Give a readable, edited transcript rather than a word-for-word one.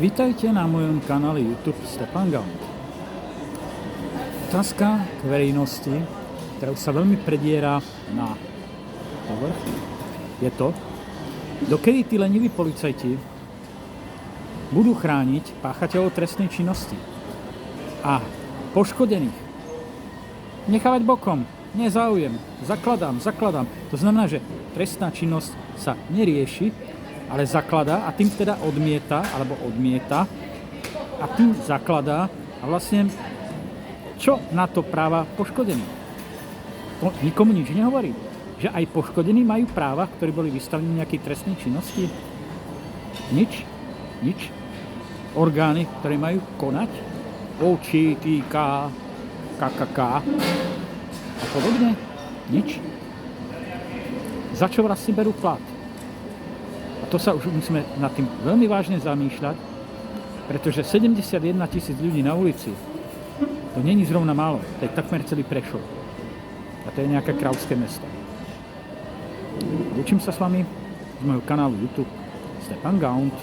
Vítajte na mojom kanále YouTube Stefan Gaunt. Otázka k verejnosti, ktorá sa veľmi prediera na povrch, je to, dokedy tí leniví policajti budú chrániť páchateľov trestnej činnosti a poškodených nechávať bokom, nezáujem, zakladám. To znamená, že trestná činnosť sa nerieši, ale zakladá a tým teda odmieta a tým zakladá a vlastne čo na to práva poškodení? To nikomu nič nehovorí. Že aj poškodení majú práva, ktorí boli vystavení nejakej trestnej činnosti? Nič. Orgány, ktoré majú konať? OČTK, KKK a podobne? Nič. Za čo vlastne berú plat? To sa už musíme nad tým veľmi vážne zamýšľať, pretože 71 000 ľudí na ulici, to nie je zrovna málo, to je takmer celý Prešov. A to je nejaké kráľovské mesto. Učím sa s vami z môjho kanálu YouTube Stefan Gaunt.